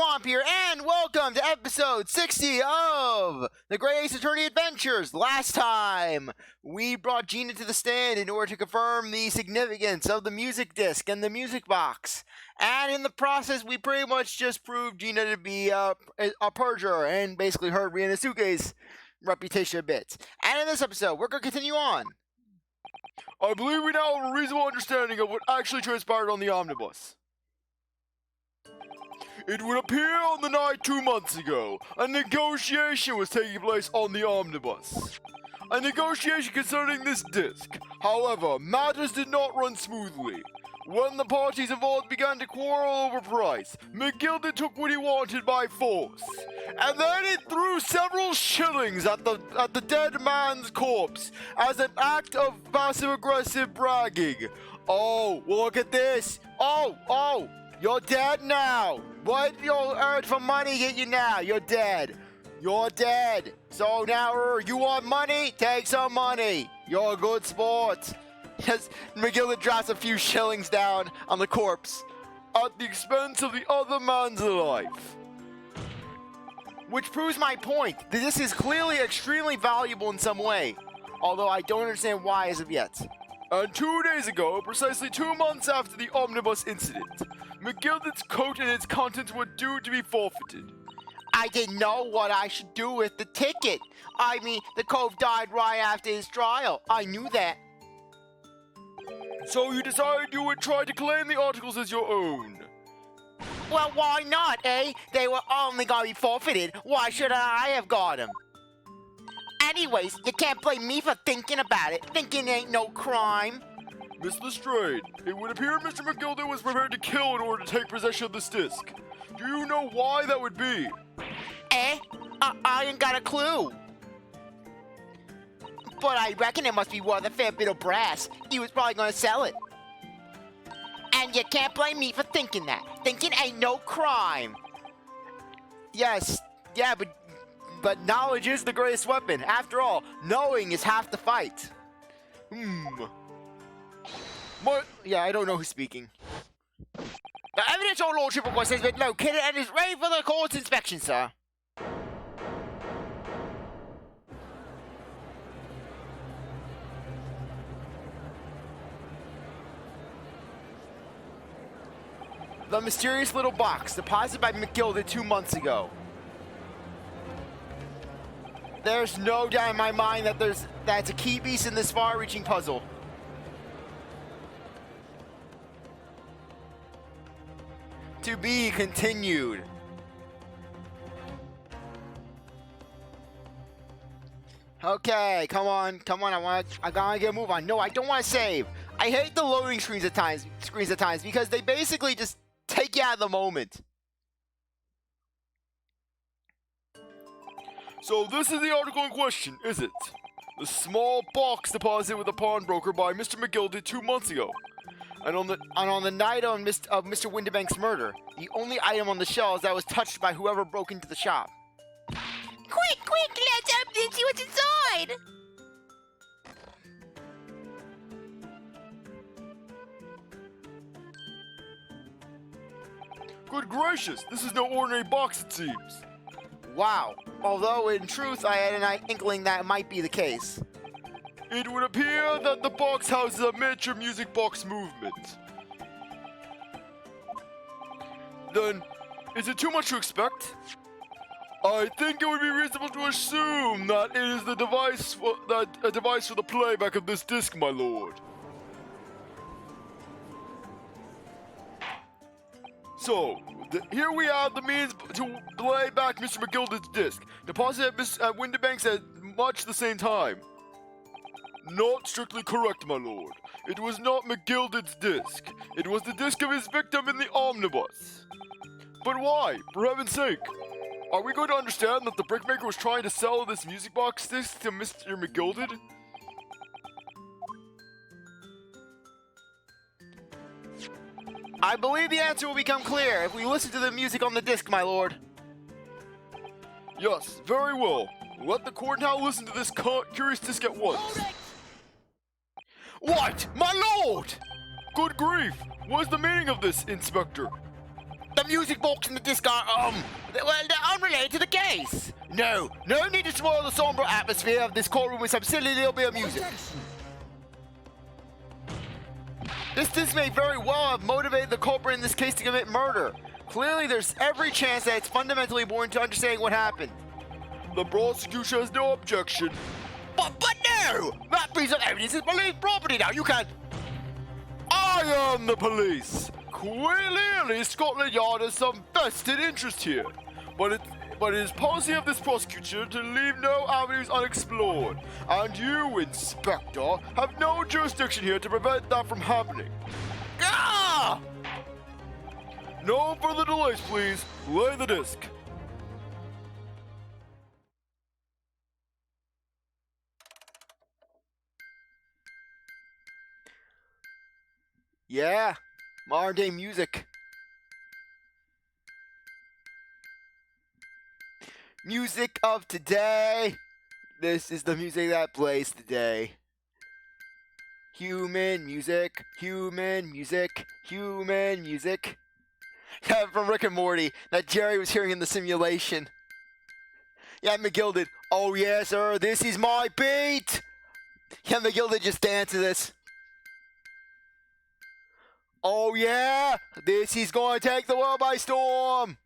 CzarThwomp here, and welcome to episode 60 of the Great Ace Attorney Adventures. Last time, we brought Gina to the stand in order to confirm the significance of the music disc and the music box. And in the process, we pretty much just proved Gina to be a perjurer and basically hurt Ryunosuke's reputation a bit. And in this episode, we're going to continue on. I believe we now have a reasonable understanding of what actually transpired on the omnibus. It would appear on the night 2 months ago, a negotiation was taking place on the omnibus. A negotiation concerning this disc. However, matters did not run smoothly. When the parties involved began to quarrel over price, McGilded took what he wanted by force. And then it threw several shillings at the dead man's corpse as an act of passive-aggressive bragging. Oh, look at this. Oh, you're dead now. What you'll earn for money get you now? You're dead. You're dead. So now, you want money? Take some money. You're a good sport. Yes, McGilded drops a few shillings down on the corpse at the expense of the other man's life. Which proves my point that this is clearly extremely valuable in some way, although I don't understand why as of yet. And 2 days ago, precisely 2 months after the omnibus incident, McGilded's coat and its contents were due to be forfeited. I didn't know what I should do with the ticket. I mean, the cove died right after his trial. I knew that. So you decided you would try to claim the articles as your own. Well, why not, eh? They were only gonna be forfeited. Why should I have got them? Anyways, you can't blame me for thinking about it. Thinking ain't no crime. Miss Lestrade, it would appear Mr. McGilded was prepared to kill in order to take possession of this disc. Do you know why that would be? I ain't got a clue. But I reckon it must be worth a fair bit of brass. He was probably gonna sell it. And you can't blame me for thinking that. Thinking ain't no crime. Yes, yeah, but knowledge is the greatest weapon. After all, knowing is half the fight. What? Yeah, I don't know who's speaking. The evidence your lordship request has been located and is ready for the court's inspection, sir. The mysterious little box deposited by McGilded 2 months ago. There's no doubt in my mind that that's a key piece in this far-reaching puzzle. To be continued. Okay, come on, I gotta get a move on. No, I don't want to save. I hate the loading screens at times because they basically just take you out of the moment. So this is the article in question, is it? The small box deposited with the pawnbroker by Mr. McGilded 2 months ago. And on the night of Mr. Windibank's murder, the only item on the shelves that was touched by whoever broke into the shop. Quick, let's open it and see what's inside! Good gracious, this is no ordinary box, it seems. Wow, although in truth I had an inkling that might be the case. It would appear that the box houses a miniature music box movement. Then, is it too much to expect? I think it would be reasonable to assume that it is a device for the playback of this disc, my lord. So, here we have the means to play back Mr. McGilded's disc, deposited at Windibank's at much the same time. Not strictly correct, my lord. It was not McGilded's disc. It was the disc of his victim in the omnibus. But why? For heaven's sake. Are we going to understand that the brickmaker was trying to sell this music box disc to Mr. McGilded? I believe the answer will become clear if we listen to the music on the disc, my lord. Yes, very well. Let the court now listen to this curious disc at once. What? My lord! Good grief! What is the meaning of this, Inspector? The music box and the disc are, well, they're unrelated to the case. No need to spoil the somber atmosphere of this courtroom with some silly little bit of music. This may very well have motivated the culprit in this case to commit murder. Clearly, there's every chance that it's fundamentally important to understanding what happened. The prosecution has no objection. But no! That piece of evidence is police property now, you can't... I am the police! Clearly, Scotland Yard has some vested interest here. But it is policy of this prosecutor to leave no avenues unexplored. And you, Inspector, have no jurisdiction here to prevent that from happening. Ah! No further delays, please. Play the disc. Yeah, modern day music. Music of today. This is the music that plays today. Human music, human music, human music. Yeah, from Rick and Morty, that Jerry was hearing in the simulation. Yeah, McGilded. Oh yeah, sir, this is my beat. Yeah, McGilded just danced to this. Oh yeah, this is going to take the world by storm.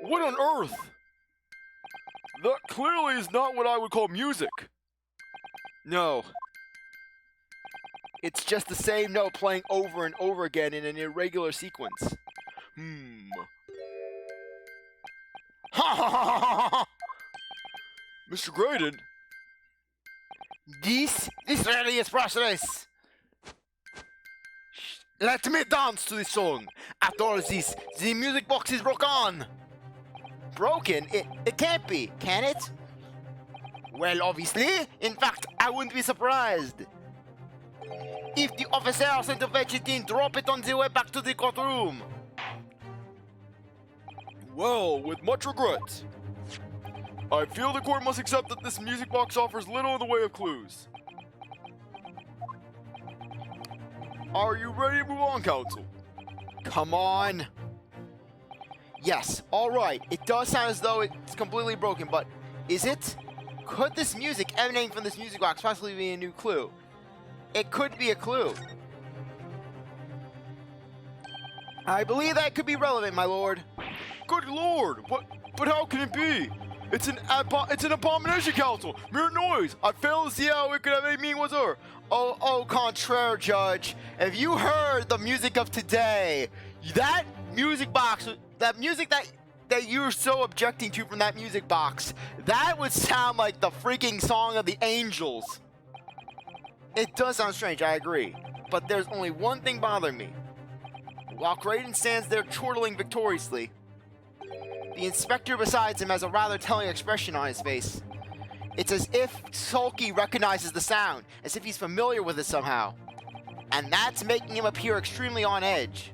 What on earth? That clearly is not what I would call music. No. It's just the same note playing over and over again in an irregular sequence. Mr. Graydon? This really is priceless. Let me dance to this song. After all this, the music box is broken. Broken? It can't be, can it? Well, obviously. In fact, I wouldn't be surprised. If the officer sent to fetch it in, drop it on the way back to the courtroom. Well, with much regret. I feel the court must accept that this music box offers little in the way of clues. Are you ready to move on, counsel? Come on. Yes, alright. It does sound as though it's completely broken, but is it? Could this music emanating from this music box possibly be a new clue? It could be a clue. I believe that could be relevant, my lord. Good lord! But how can it be? It's an abomination, counsel! Mere noise! I fail to see how it could have any meaning whatsoever. Oh, contraire, Judge. If you heard the music of today, that music box, that music that you're so objecting to from that music box, that would sound like the freaking song of the angels. It does sound strange, I agree. But there's only one thing bothering me. While Gregson stands there chortling victoriously, the inspector beside him has a rather telling expression on his face. It's as if Skulkin recognizes the sound, as if he's familiar with it somehow. And that's making him appear extremely on edge.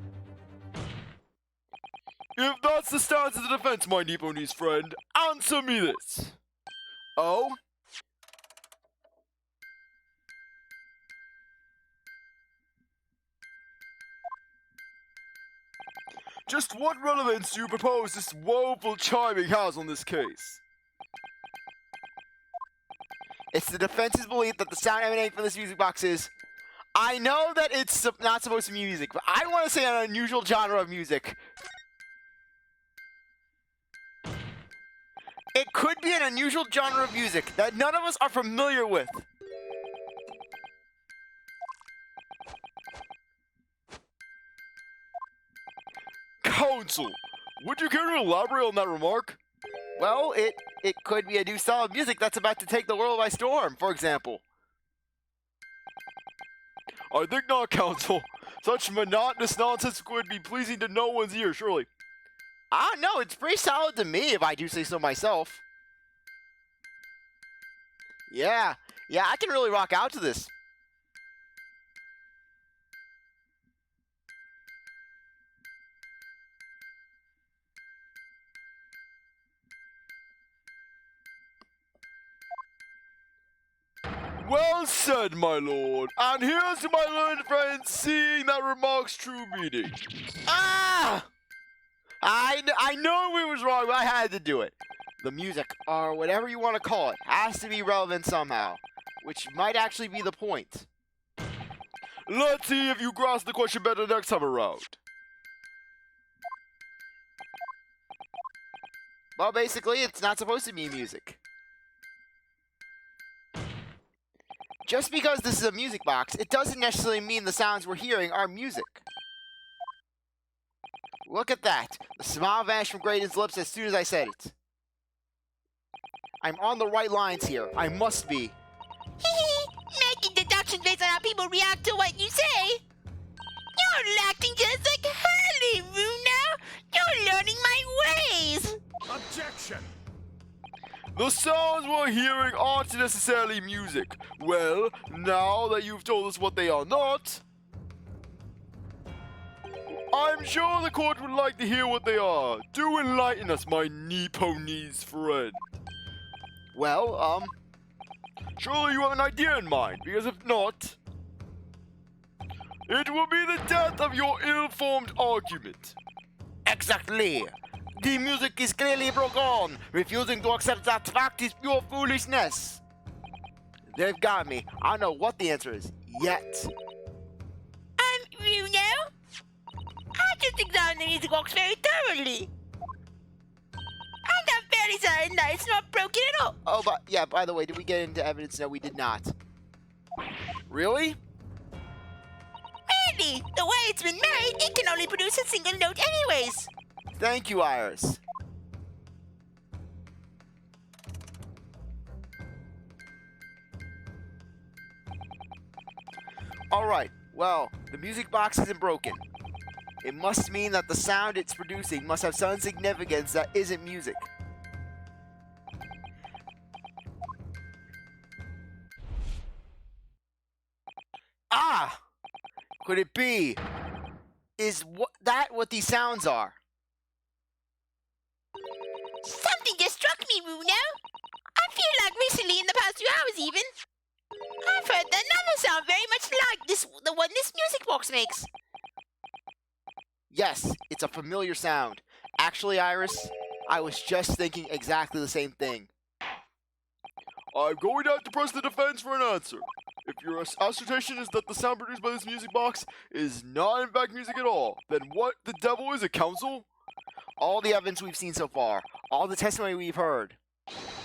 If that's the stance of the defense, my Nipponese friend, answer me this. Oh? Just what relevance do you propose this woeful chiming has on this case? It's the defense's belief that the sound emanating from this music box is... I know that it's not supposed to be music, but I want to say an unusual genre of music. It could be an unusual genre of music that none of us are familiar with. Counsel, would you care to elaborate on that remark? Well, it could be a new style of music that's about to take the world by storm, for example. I think not, counsel. Such monotonous nonsense would be pleasing to no one's ear, surely. No, it's pretty solid to me, if I do say so myself. Yeah, I can really rock out to this. Well said, my lord. And here's to my learned friends seeing that remark's true meaning. Ah! I know it was wrong, but I had to do it. The music, or whatever you want to call it, has to be relevant somehow, which might actually be the point. Let's see if you grasp the question better next time around. Well, basically, it's not supposed to be music. Just because this is a music box, it doesn't necessarily mean the sounds we're hearing are music. Look at that. The smile vanished from Graydon's lips as soon as I said it. I'm on the right lines here. I must be. Making deductions based on how people react to what you say. You're acting just like Hurley, Runo. You're learning my ways. Objection! The sounds we're hearing aren't necessarily music. Well, now that you've told us what they are not, I'm sure the court would like to hear what they are. Do enlighten us, my Nipponese friend. Well, Surely you have an idea in mind, because if not, it will be the death of your ill-formed argument. exactly. The music is clearly broken. Refusing to accept that fact is pure foolishness. They've got me. I don't know what the answer is yet. Runo? I just examined the music box very thoroughly. And I'm fairly certain that it's not broken at all. Oh, but yeah, by the way, did we get into evidence? No, we did not. Really? Really? The way it's been made, it can only produce a single note anyways. Thank you, Iris. Alright, well, the music box isn't broken. It must mean that the sound it's producing must have some significance that isn't music. Ah! Could it be? Is what these sounds are? Something just struck me, Runo. I feel like recently, in the past few hours even, I've heard another sound very much like the one this music box makes. Yes, it's a familiar sound. Actually, Iris, I was just thinking exactly the same thing. I'm going to have to press the defense for an answer. If your assertion is that the sound produced by this music box is not in fact music at all, then what the devil is it, counsel? All the evidence we've seen so far, all the testimony we've heard,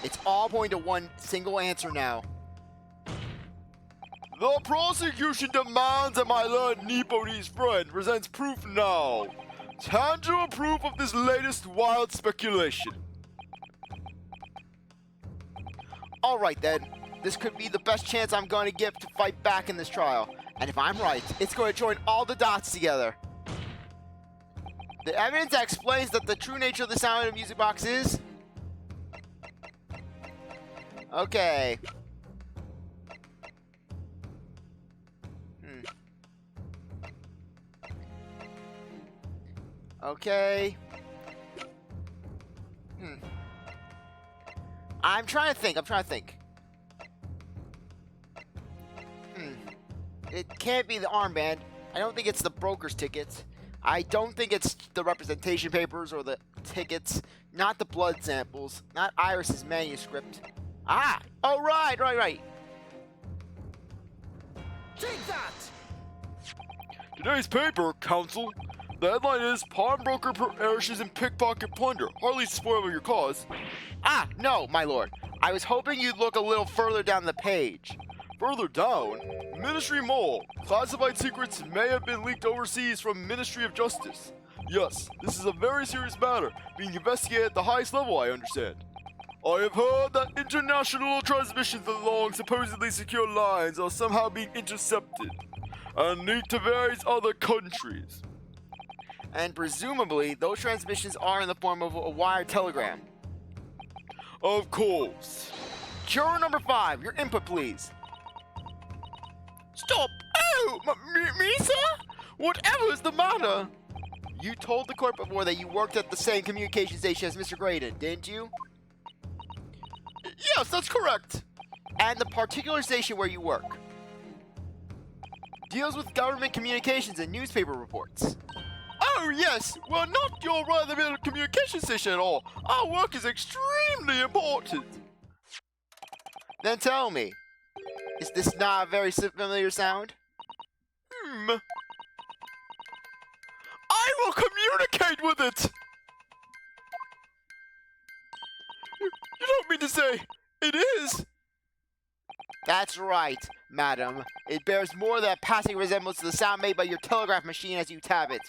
it's all pointing to one single answer now. The prosecution demands that my learned Nipponese friend presents proof now. Tangible proof of this latest wild speculation. Alright then, this could be the best chance I'm going to give to fight back in this trial. And if I'm right, it's going to join all the dots together. The evidence that explains that the true nature of the sound of a music box is... Okay. Okay. I'm trying to think. It can't be the armband. I don't think it's the broker's tickets. I don't think it's the representation papers or the tickets. Not the blood samples. Not Iris's manuscript. Ah! Oh, right. Take that! Today's paper, counsel. The headline is Pawnbroker perishes in pickpocket plunder. Hardly spoil your cause. Ah, no, my lord. I was hoping you'd look a little further down the page. Further down, Ministry Mole. Classified secrets may have been leaked overseas from Ministry of Justice. Yes, this is a very serious matter, being investigated at the highest level, I understand. I have heard that international transmissions along supposedly secure lines are somehow being intercepted and leaked to various other countries. And presumably, those transmissions are in the form of a wired telegram. Of course. Juror number 5, your input, please. Stop! Oh, me, sir? Whatever is the matter? You told the court before that you worked at the same communication station as Mr. Graydon, didn't you? Yes, that's correct. And the particular station where you work, deals with government communications and newspaper reports. Oh, yes. We're not your run-of-the-mill communication station at all. Our work is extremely important. Then tell me, is this not a very familiar sound? I will communicate with it! You don't mean to say it is? That's right, madam. It bears more than a passing resemblance to the sound made by your telegraph machine as you tap it.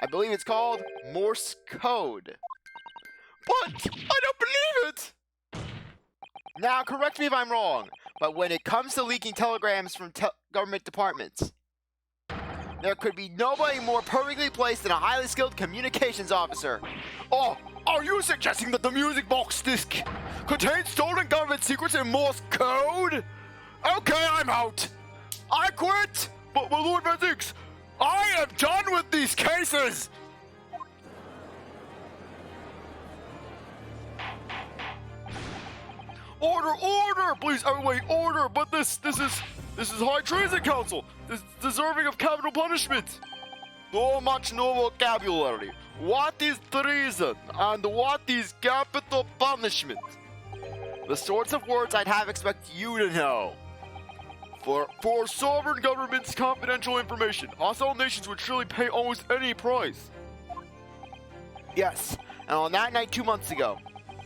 I believe it's called Morse code. But I don't believe it! Now, correct me if I'm wrong, but when it comes to leaking telegrams from government departments, there could be nobody more perfectly placed than a highly skilled communications officer. Oh, are you suggesting that the music box disc contains stolen government secrets in Morse code? Okay, I'm out. I quit. But my Lord Mazix, I am done with these cases. Order, please. Oh, wait, order. But this is high treason, council. This is deserving of capital punishment. So much no vocabulary. What is treason and what is capital punishment? The sorts of words I'd have expect you to know. For sovereign governments' confidential information, hostile nations would surely pay almost any price. Yes, and on that night 2 months ago,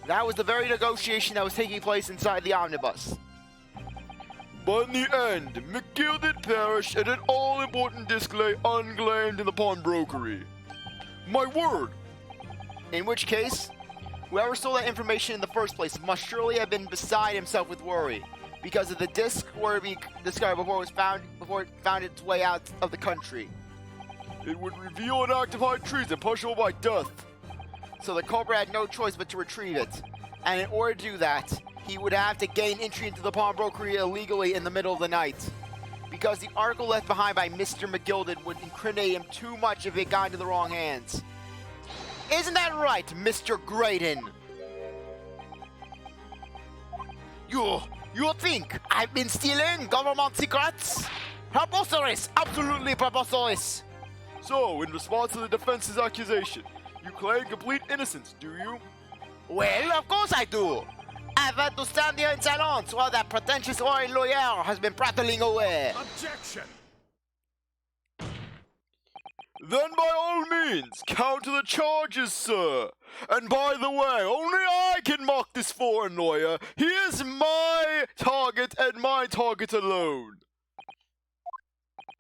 that was the very negotiation that was taking place inside the omnibus. But in the end, McGilded perished and an all-important disc lay unclaimed in the pawnbrokery. My word! In which case, whoever stole that information in the first place must surely have been beside himself with worry, because if the disc were to be discovered before it found its way out of the country, it would reveal an act of high treason punishable by death. So the culprit had no choice but to retrieve it, and in order to do that, he would have to gain entry into the pawnbrokery illegally in the middle of the night, because the article left behind by Mr. McGilded would incriminate him too much if it got into the wrong hands. Isn't that right, Mr. Gregson? You think I've been stealing government secrets? Preposterous! Absolutely preposterous! So, in response to the defense's accusation, you claim complete innocence, do you? Well, of course I do. I've had to stand here in silence while that pretentious foreign lawyer has been prattling away. Objection! Then by all means, counter the charges, sir. And by the way, only I can mock this foreign lawyer. He is my target and my target alone.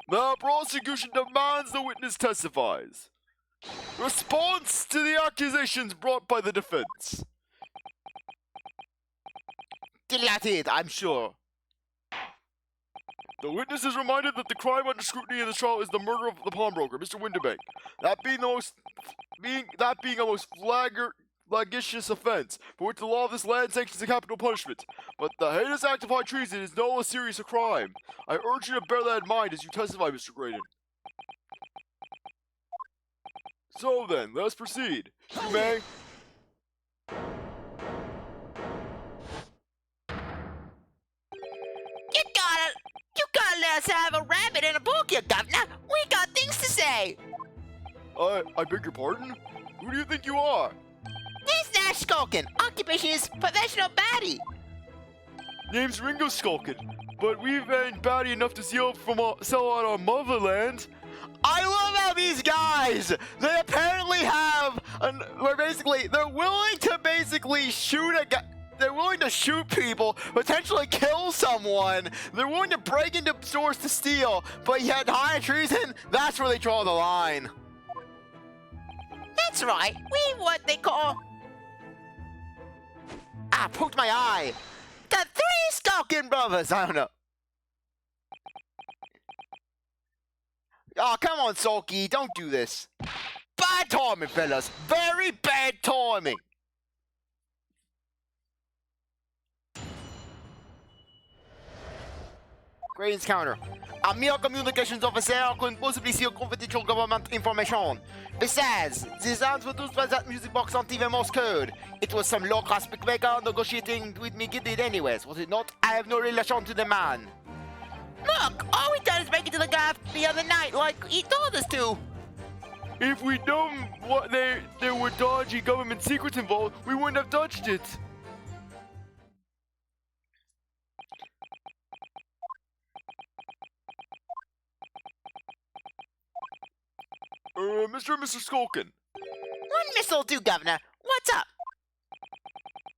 The prosecution demands the witness testifies. Response to the accusations brought by the defense. Delighted, I'm sure. The witness is reminded that the crime under scrutiny in this trial is the murder of the pawnbroker, Mr. Winterbank. That being a most flagitious offense, for which the law of this land sanctions a capital punishment. But the heinous act of high treason is no less serious a crime. I urge you to bear that in mind as you testify, Mr. Gregson. So then, let us proceed. You may. You gotta let us have a rabbit in a book, you governor. We got things to say. I beg your pardon? Who do you think you are? This Nash Skulkin. Occupation is professional baddie. Name's Skulkin, but we've ain't batty enough to sell out our motherland. I love how these guys, they apparently have, they're willing to basically shoot a guy. They're willing to shoot people, potentially kill someone. They're willing to break into stores to steal, but yet high treason, that's where they draw the line. That's right. We what they call Poked my eye. The three Skulkin brothers, I don't know. Oh, come on, Sulky, don't do this. Bad timing, fellas. Very bad timing. Graydon's counter. A mere communications officer couldn't possibly steal confidential government information. Besides, the sounds produced by that music box aren't even Morse code. It was some low-class pickmaker negotiating with McGilded anyways, was it not? I have no relation to the man. Look, all we done is make it to the guy the other night like he told us to. If we'd known what there were dodgy government secrets involved, we wouldn't have touched it. Mr. and Mr. Skulkin, One missile do, Governor. What's up?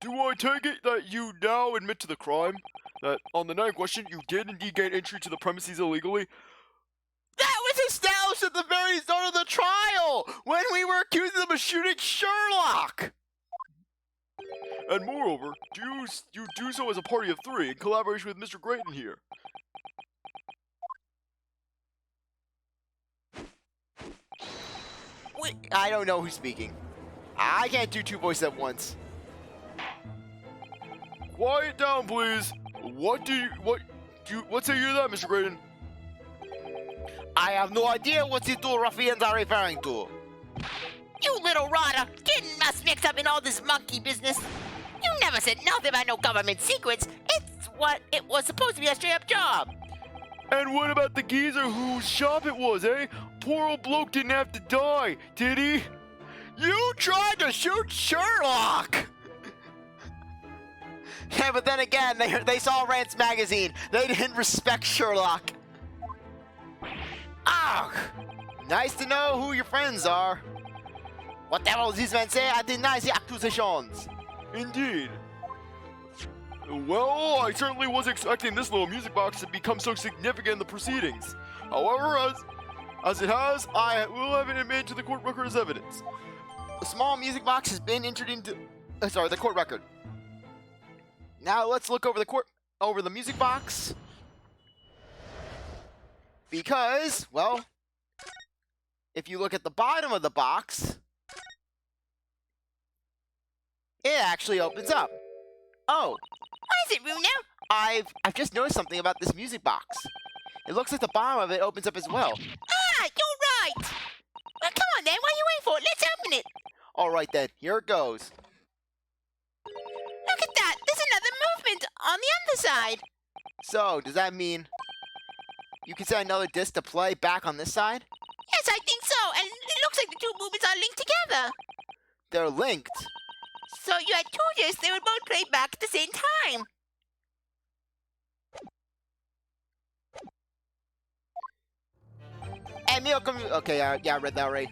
do I take it that you now admit to the crime? That on the night in question, you did indeed gain entry to the premises illegally? That was established at the very start of the trial, when we were accusing them of shooting Sherlock! And moreover, you do so as a party of three in collaboration with Mr. Gregson here. I don't know who's speaking. I can't do two voices at once. Quiet down, please. What say you to that, Mr. Gregson? I have no idea what these two ruffians are referring to. You little rotter, getting us mixed up in all this monkey business. You never said nothing about no government secrets. It's what it was supposed to be a straight-up job. And what about the geezer whose shop it was, eh? Poor old bloke didn't have to die, did he? You tried to shoot Sherlock! Yeah, but then again, they saw Rant's magazine. They didn't respect Sherlock. Ah! Nice to know who your friends are. Whatever these men say, I deny the accusations. Indeed. Well, I certainly was expecting this little music box to become so significant in the proceedings. However, as it has, I will have it admitted to the court record as evidence. A small music box has been entered into... the court record. Now let's look over the music box. Because, well, if you look at the bottom of the box, it actually opens up. Oh, Why is it, Runo? I've just noticed something about this music box. It looks like the bottom of it opens up as well. Ah, you're right. Well, come on then. What are you waiting for? Let's open it. All right then, here it goes. Look at that. There's another movement on the underside. So, does that mean you can set another disc to play back on this side? Yes, I think so. And it looks like the two movements are linked together. They're linked. So you had two discs. They would both play back at the same time. And Neil, okay, yeah, I read that right.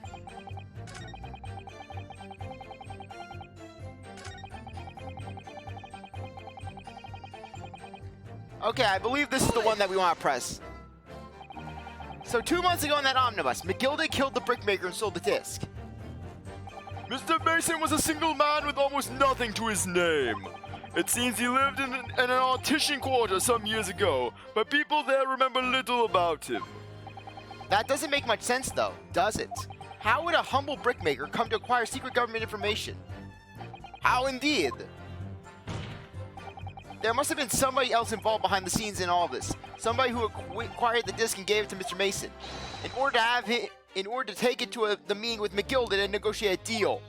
Okay, I believe this is the one that we want to press. So 2 months ago in that omnibus, McGilded killed the brickmaker and sold the disc. Mr. Mason was a single man with almost nothing to his name. It seems he lived in an audition quarter some years ago, but people there remember little about him. That doesn't make much sense though, does it? How would a humble brickmaker come to acquire secret government information? How indeed? There must have been somebody else involved behind the scenes in all this. Somebody who acquired the disc and gave it to Mr. Mason. In order to take it to the meeting with McGilded and negotiate a deal.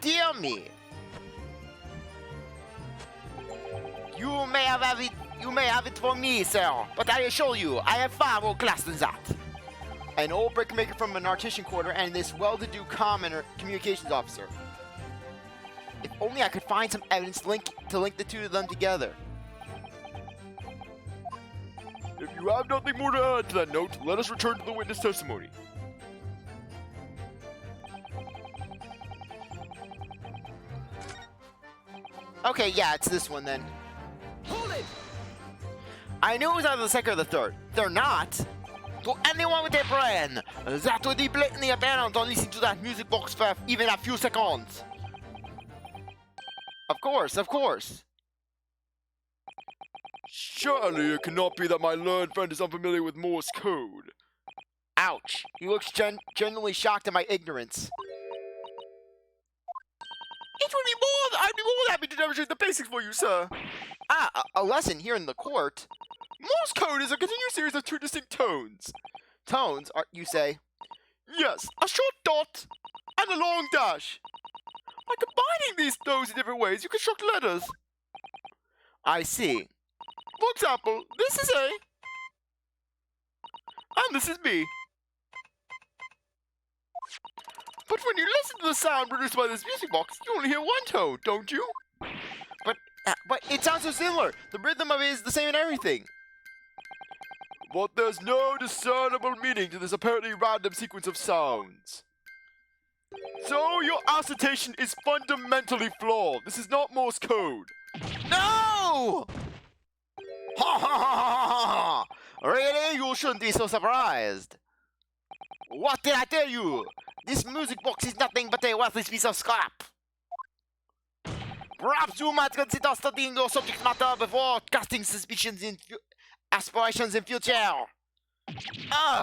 Dear me. You may have it for me, sir, but I assure you, I have far more class than that. An old brickmaker from an artisan quarter and this well-to-do communications officer. If only I could find some evidence to link the two of them together. If you have nothing more to add to that note, let us return to the witness testimony. Okay, yeah, it's this one then. Hold it! I knew it was either the second or the third. They're not. To anyone with a brain, that would be blatantly apparent on listening to that music box for even a few seconds. Of course, of course. Surely it cannot be that my learned friend is unfamiliar with Morse code. Ouch. He looks genuinely shocked at my ignorance. I'd be more than happy to demonstrate the basics for you, sir. A lesson here in the court. Morse code is a continuous series of two distinct tones. Tones, you say? Yes, a short dot and a long dash. By combining these tones in different ways, you construct letters. I see. For example, this is A, and this is B. But when you listen to the sound produced by this music box, you only hear one tone, don't you? But it sounds so similar. The rhythm of it is the same in everything. But there's no discernible meaning to this apparently random sequence of sounds. So your assertion is fundamentally flawed. This is not Morse code. No! Ha ha ha ha ha! Really? You shouldn't be so surprised. What did I tell you? This music box is nothing but a worthless piece of scrap. Perhaps you might consider studying your subject matter before casting suspicions in aspirations in future.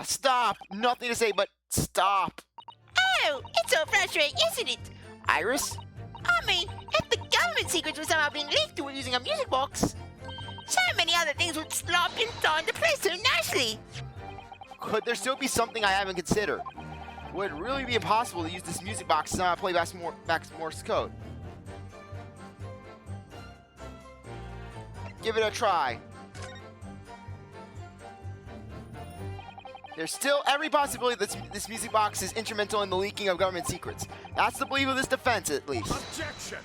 Stop. Nothing to say but stop. Oh, it's so frustrating, isn't it? Iris? I mean, if the government secrets were somehow being leaked to using a music box, so many other things would slop and fall into place so nicely. Could there still be something I haven't considered? Would it really be impossible to use this music box to not play back Morse code? Give it a try. There's still every possibility that this music box is instrumental in the leaking of government secrets. That's the belief of this defense, at least. Objection!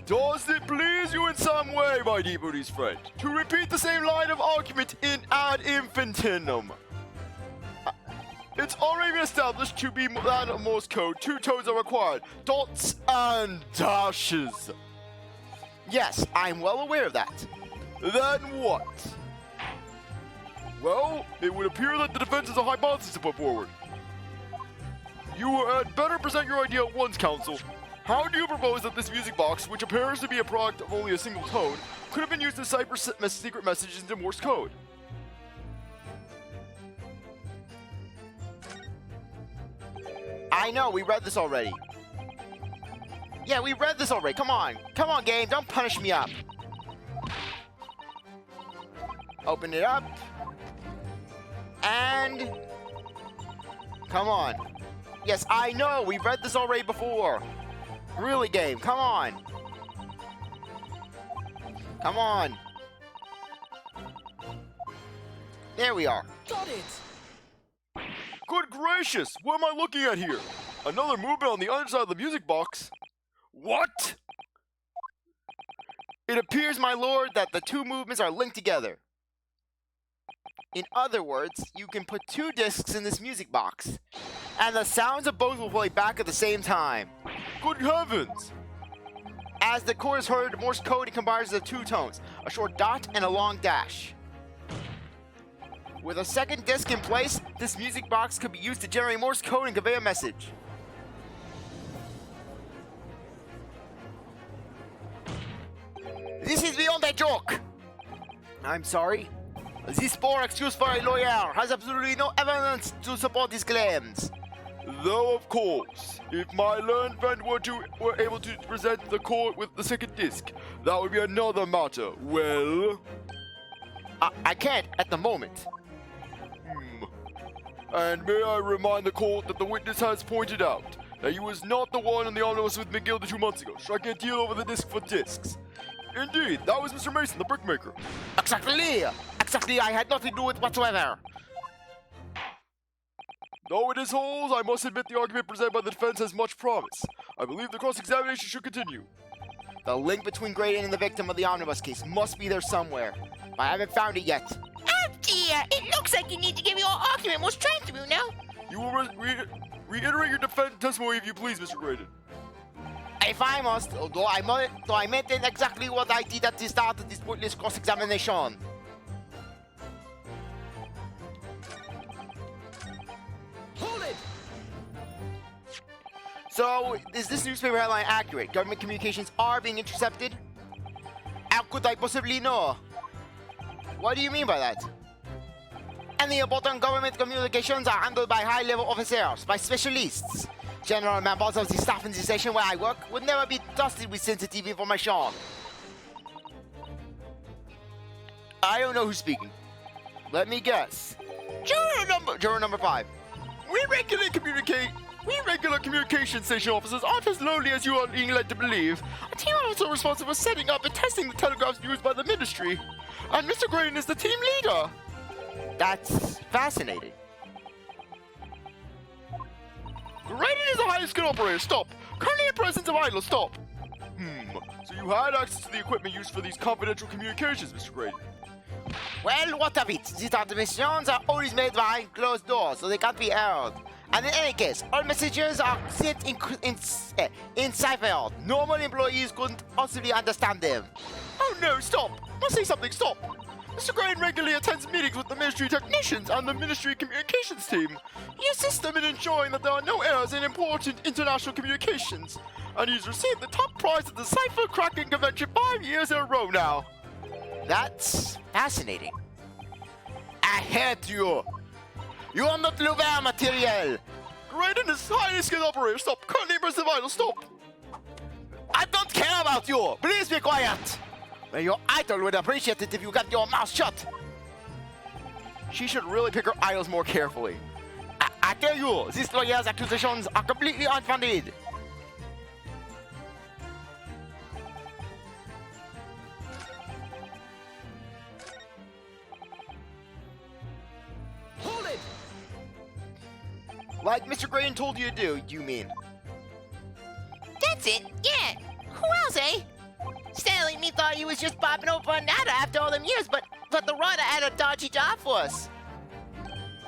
Does it please you in some way, my devotee's friend, to repeat the same line of argument in ad infinitum? It's already been established to be that of Morse code. 2 tones are required. Dots and dashes. Yes, I'm well aware of that. Then what? Well, it would appear that the defense has a hypothesis to put forward. You had better present your idea at once, counsel. How do you propose that this music box, which appears to be a product of only a single tone, could have been used to cipher secret messages into Morse code? I know, we read this already. Yeah, we read this already. Come on. Come on, game. Don't punish me up. Open it up. And... come on. Yes, I know. We read this already before. Really, game. Come on. Come on. There we are. Got it! Good gracious! What am I looking at here? Another movement on the other side of the music box? What? It appears, my lord, that the two movements are linked together. In other words, you can put 2 discs in this music box, and the sounds of both will play back at the same time. Good heavens! As the chorus heard, Morse code comprises of 2 tones, a short dot and a long dash. With a second disc in place, this music box could be used to generate Morse code and convey a message. This is beyond a joke! I'm sorry? This poor excuse for a lawyer has absolutely no evidence to support his claims. Though, of course, if my learned friend were able to present the court with the second disc, that would be another matter. Well... I can't at the moment. And may I remind the court that the witness has pointed out that he was not the one in the omnibus with McGilded 2 months ago, striking a deal over the disc for discs. Indeed, that was Mr. Mason, the brickmaker. Exactly! Exactly, I had nothing to do with it whatsoever. Though it is holes, I must admit the argument presented by the defense has much promise. I believe the cross-examination should continue. The link between Gregson and the victim of the omnibus case must be there somewhere. I haven't found it yet. Oh dear, it looks like you need to give your argument more strength, Bruno. You will reiterate your defense testimony if you please, Mr. Gregson. If I must, though I maintain exactly what I did at the start of this pointless cross-examination. Hold it! So, is this newspaper headline accurate? Government communications are being intercepted? How could I possibly know? What do you mean by that? Any important government communications are handled by high-level officers, by specialists. General members of the staff in the station where I work would never be trusted with sensitive information. I don't know who's speaking. Let me guess. Juror number 5. We regularly communicate We regular communication station officers aren't as lowly as you are being led to believe. A team is also responsible for setting up and testing the telegraphs used by the ministry. And Mr. Grayson is the team leader. That's fascinating. Grayson is a highly skilled operator. Stop. Currently in presence of idle. Stop. So you had access to the equipment used for these confidential communications, Mr. Grayson. Well, what of it? These transmissions are always made behind closed doors, so they can't be heard. And in any case, all messages are sent in cipher. Normal employees couldn't possibly understand them. Oh no, stop! Must say something, stop! Mr. Grayson regularly attends meetings with the ministry technicians and the ministry communications team. He assists them in ensuring that there are no errors in important international communications. And he's received the top prize at the Cipher Cracking Convention 5 years in a row now. That's fascinating. I hate you. You are not Louvre material. Grayson is highly skilled operator. Stop. Currently impressive idol. Stop. I don't care about you. Please be quiet. Well, your idol would appreciate it if you kept your mouth shut. She should really pick her idols more carefully. I tell you, these lawyer's accusations are completely unfounded. Hold it! Like Mr. Grayson told you to do, you mean? That's it, yeah. Who else, eh? Stanley and me thought he was just popping over on Nada after all them years, but the runner had a dodgy job for us.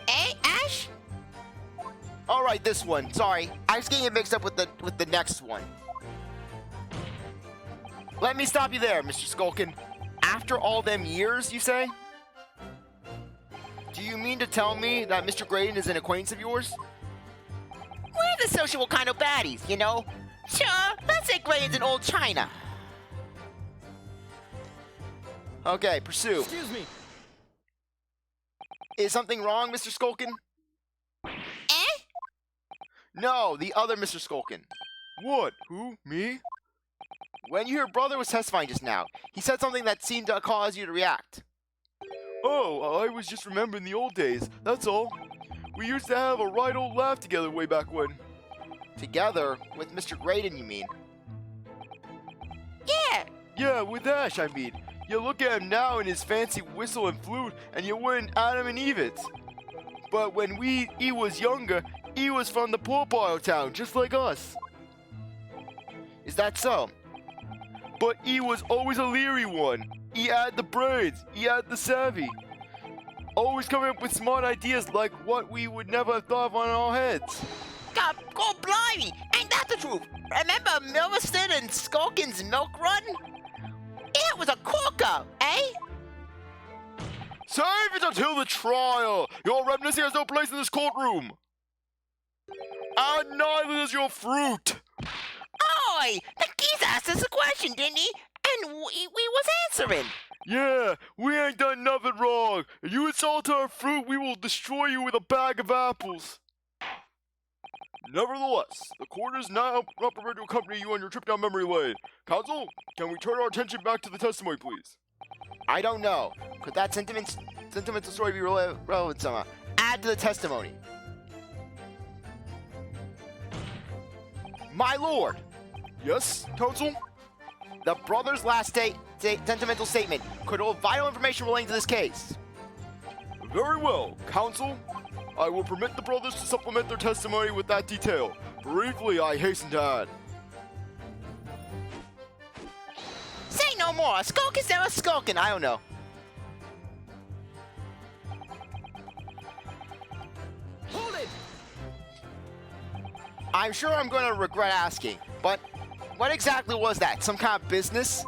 Eh, Ash? All right, this one. Sorry, I was getting it mixed up with the next one. Let me stop you there, Mr. Skulkin. After all them years, you say? Do you mean to tell me that Mr. Grayson is an acquaintance of yours? We're the sociable kind of baddies, you know? Sure, let's say Graydon's in old China. Okay, pursue. Excuse me. Is something wrong, Mr. Skulkin? Eh? No, the other Mr. Skulkin. What? Who? Me? When your brother was testifying just now, he said something that seemed to cause you to react. Oh, I was just remembering the old days. That's all. We used to have a right old laugh together way back when. Together with Mr. Grayson, you mean? Yeah. Yeah, with Ash, I mean. You look at him now in his fancy whistle and flute, and you wouldn't Adam and Eve it. But when he was younger, he was from the poor part of town, just like us. Is that so? But he was always a leery one. He had the brains, he had the savvy. Always coming up with smart ideas like what we would never have thought of on our heads. God blimey, ain't that the truth? Remember Milverton and Skulkin's milk run? It was a corker, eh? Save it until the trial! Your reminiscing has no place in this courtroom! And neither does your fruit! Oi! The geese asked us a question, didn't he? And we was answering. Yeah, we ain't done nothing wrong. If you insult our fruit, we will destroy you with a bag of apples. Nevertheless, the court is now not prepared to accompany you on your trip down memory lane. Counsel, can we turn our attention back to the testimony, please? I don't know. Could that sentimental story be relevant somehow? Add to the testimony. My lord, Yes, counsel? the brother's last sentimental statement could hold vital information relating to this case. Very well, counsel. I will permit the brothers to supplement their testimony with that detail. Briefly, I hasten to add. Say no more. Skulkin's never Skulkin, I don't know. Hold it! I'm sure I'm going to regret asking, but what exactly was that? Some kind of business?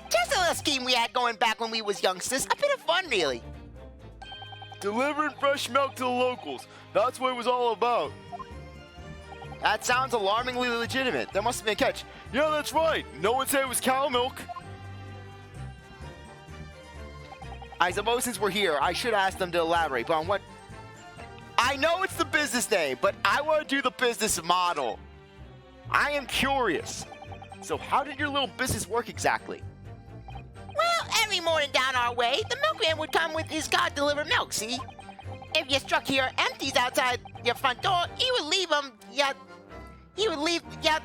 Just a little scheme we had going back when we was youngsters. A bit of fun, really. Delivering fresh milk to the locals. That's what it was all about. That sounds alarmingly legitimate. There must have been a catch. Yeah, that's right. No one said it was cow milk. I suppose since we're here, I should ask them to elaborate, but on what? I know it's the business name, but I want to do the business model. I am curious. So how did your little business work exactly? Well, every morning down our way, the milkman would come with his car to deliver milk, see? if you struck your empties outside your front door, you would leave them,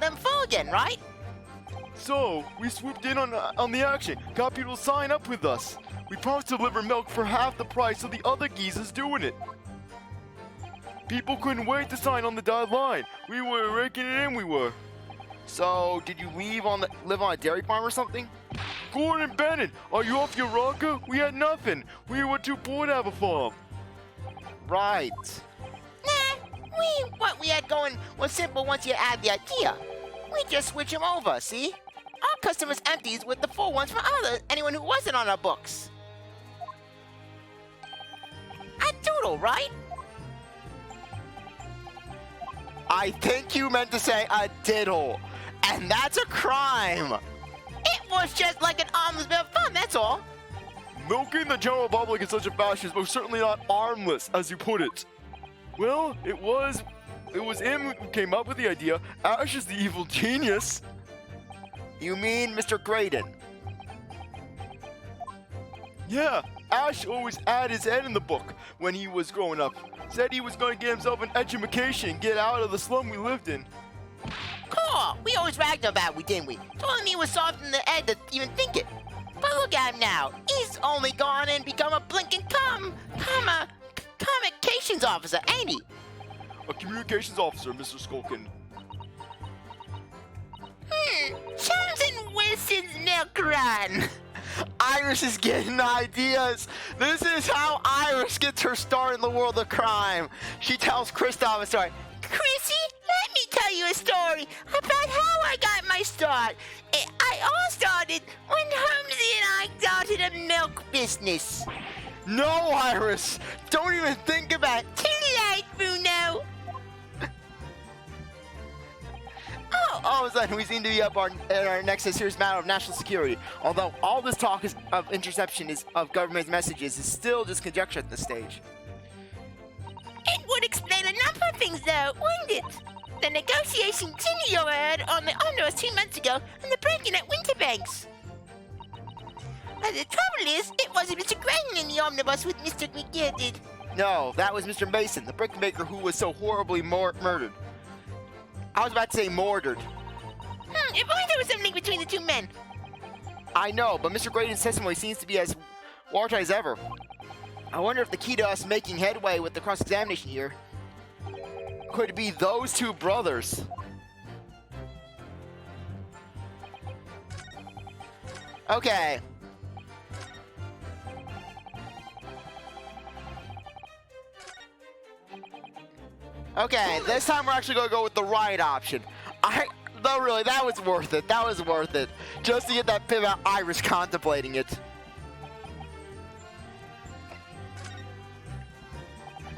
them full again, right? So, we swooped in on the action, got people to sign up with us. We promised to deliver milk for half the price of the other geezers doing it. People couldn't wait to sign on the dotted line. We were raking it in, we were. So, did you live on a dairy farm or something? Gordon Bennett, are you off your rocker? We had nothing. We were too poor to have a farm. Right. Nah, what we had going was simple once you add the idea. We just switch them over, see? Our customers' empties with the full ones for anyone who wasn't on our books. A doodle, right? I think you meant to say a diddle, and that's a crime. It was just like an armless bit of fun, that's all. Milking the general public in such a fashion is most certainly not armless, as you put it. Well, it was him who came up with the idea. Ash is the evil genius. You mean Mr. Graydon? Yeah, Ash always had his head in the book when he was growing up. Said he was going to get himself an education, get out of the slum we lived in. Cool, we always ragged about it, didn't we? Told him he was soft in the head to even think it. But look at him now. He's only gone and become a blinking communications officer, ain't he? A communications officer, Mr. Skulkin. Chums and Wilson's milk run. Iris is getting ideas. This is how Iris gets her start in the world of crime. She tells Kristoff a story. Chrissy, let me tell you a story about how I got my start. I all started when Holmesy and I started a milk business. No, Iris. Don't even think about it. Too late, Bruno. All of a sudden, we seem to be up at our next serious matter of national security. Although all this talk of interception of government messages is still just conjecture at this stage. It would explain a number of things, though, wouldn't it? The negotiation Ginny overheard on the omnibus 2 months ago, and the break-in at Winterbanks. But the trouble is, it wasn't Mr. Gregson in the omnibus with Mr. McGilded. No, that was Mr. Mason, the brickmaker who was so horribly murdered. I was about to say mortared. If only there was some link between the two men. I know, but Mr. Graydon's testimony seems to be as watertight as ever. I wonder if the key to us making headway with the cross-examination here could be those two brothers. Okay. Okay, this time we're actually going to go with the right option. No, really, that was worth it. That was worth it. Just to get that pivot out, Iris contemplating it.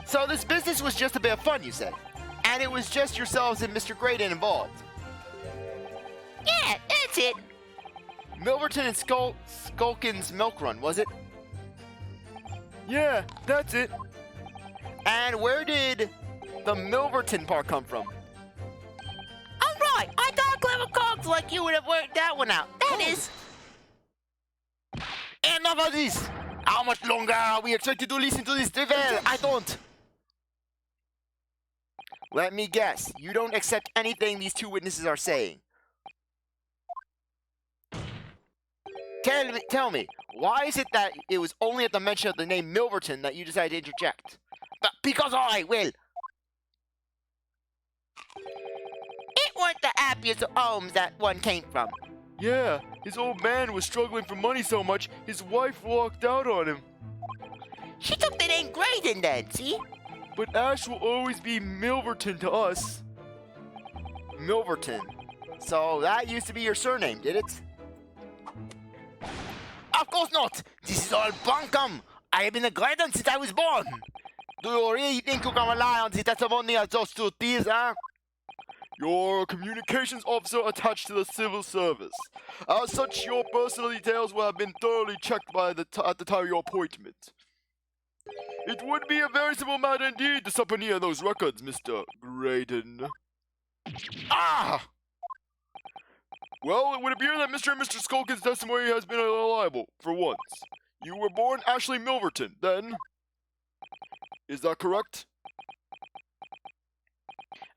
So this business was just a bit of fun, you said? And it was just yourselves and Mr. Graydon involved? Yeah, that's it. Milverton and Skulkin's milk run, was it? Yeah, that's it. And where did the Milverton part come from? All right, I thought clever cogs like you would have worked that one out. That is... Enough of this! How much longer are we expected to listen to this drivel? I don't. Let me guess. You don't accept anything these two witnesses are saying. Tell me, why is it that it was only at the mention of the name Milverton that you decided to interject? Because I will. It weren't the happiest of homes that one came from. Yeah, his old man was struggling for money so much, his wife walked out on him. She took the name Graydon then, see? But Ash will always be Milverton to us. Milverton. So that used to be your surname, did it? Of course not! This is all bunkum! I have been a Graydon since I was born! Do you really think you can rely on the testimony of those two thieves, huh? You're a communications officer attached to the civil service. As such, your personal details will have been thoroughly checked at the time of your appointment. It would be a very simple matter indeed to subpoena those records, Mr. Graydon. Ah! Well, it would appear that Mr. and Mr. Skulkin's testimony has been reliable, for once. You were born Ashley Milverton, then? Is that correct?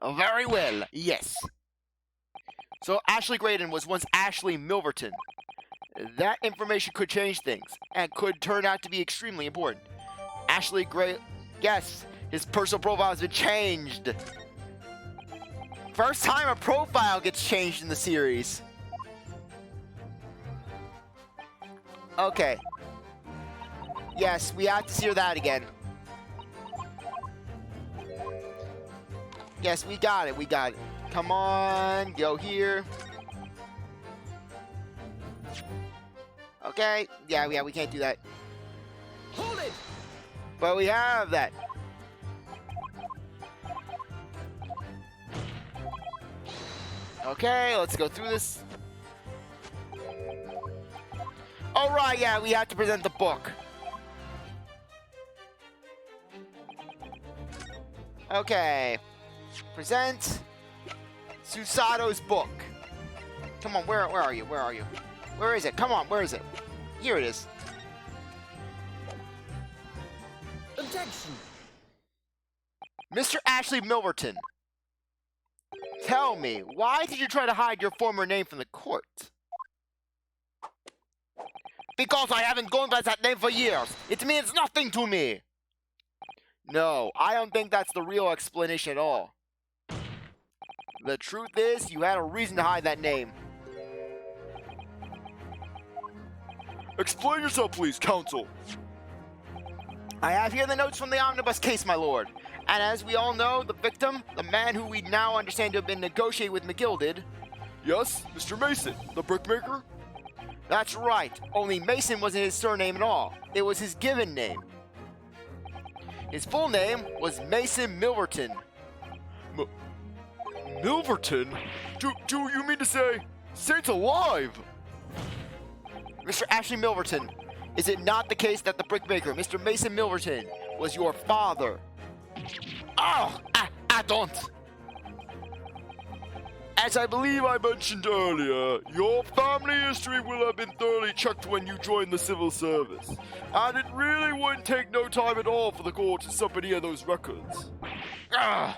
Very well, yes. So Ashley Graydon was once Ashley Milverton. That information could change things, and could turn out to be extremely important. Ashley Gray... Yes, his personal profile has been changed. First time a profile gets changed in the series. Okay. Yes, we have to hear that again. Yes, we got it, we got it. Come on, go here. Okay, yeah, we can't do that. Hold it! But we have that. Okay, let's go through this. Alright, yeah, we have to present the book. Okay. Present Susato's book. Come on, where are you? Where are you? Where is it? Come on, where is it? Here it is. Objection! Mr. Ashley Milverton, tell me, why did you try to hide your former name from the court? Because I haven't gone by that name for years. It means nothing to me. No, I don't think that's the real explanation at all. The truth is, you had a reason to hide that name. Explain yourself, please, counsel. I have here the notes from the omnibus case, my lord. And as we all know, the victim, the man who we now understand to have been negotiating with McGilded... Yes, Mr. Mason, the brickmaker? That's right, only Mason wasn't his surname at all. It was his given name. His full name was Mason Milverton. Milverton? Do you mean to say Saints alive? Mr. Ashley Milverton, is it not the case that the brickmaker, Mr. Mason Milverton, was your father? Oh, I don't. As I believe I mentioned earlier, your family history will have been thoroughly checked when you joined the civil service. And it really wouldn't take no time at all for the court to sub any of those records. The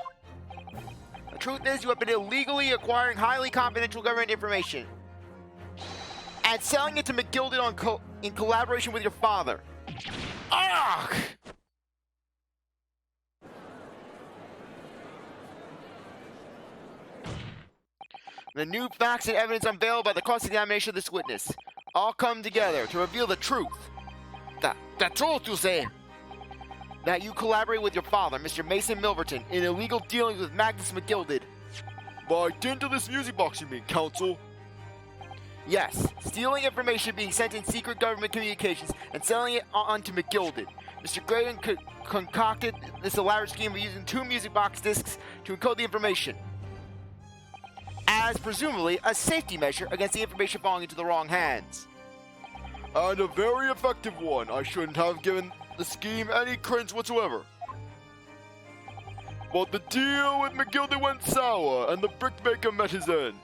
truth is, you have been illegally acquiring highly confidential government information and selling it to McGilded in collaboration with your father. Ugh! The new facts and evidence unveiled by the cross-examination of this witness all come together to reveal the truth. The truth, you say? That you collaborate with your father, Mr. Mason Milverton, in illegal dealings with Magnus McGilded. By dint of this music box, you mean, counsel? Yes, stealing information being sent in secret government communications and selling it on to McGilded. Mr. Graydon concocted this elaborate scheme of using 2 music box discs to encode the information, as presumably a safety measure against the information falling into the wrong hands. And a very effective one. I shouldn't have given the scheme any credence whatsoever. But the deal with McGilded went sour, and the brickmaker met his end.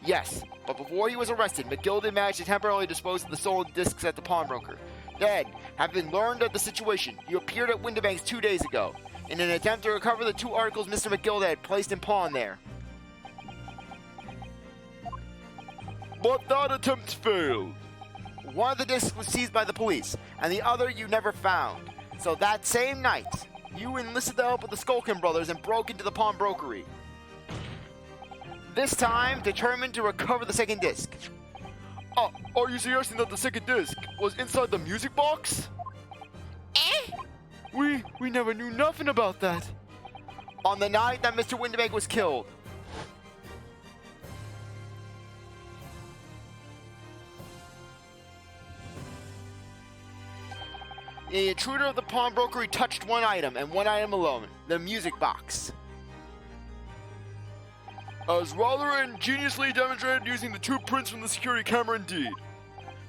Yes, but before he was arrested, McGilded managed to temporarily dispose of the stolen discs at the pawnbroker. Then, having learned of the situation, you appeared at Windibank's 2 days ago, in an attempt to recover the 2 articles Mr. McGilded had placed in pawn there. But that attempt failed. One of the discs was seized by the police, and the other you never found. So that same night, you enlisted the help of the Skulkin brothers and broke into the pawnbrokery. This time, determined to recover the second disc. Are you suggesting that the second disc was inside the music box? We never knew nothing about that. On the night that Mr. Windibank was killed. The intruder of the pawnbrokery touched one item, and one item alone, the music box. As rather ingeniously demonstrated using the 2 prints from the security camera indeed.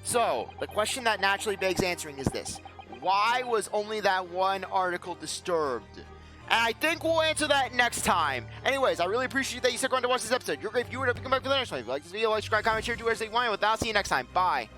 So, the question that naturally begs answering is this. Why was only that one article disturbed? And I think we'll answer that next time. Anyways, I really appreciate that you stuck around to watch this episode. You're a great viewer, and if you come back for the next one. If you like this video, like, subscribe, comment, share, do whatever you want. With that, I'll see you next time. Bye.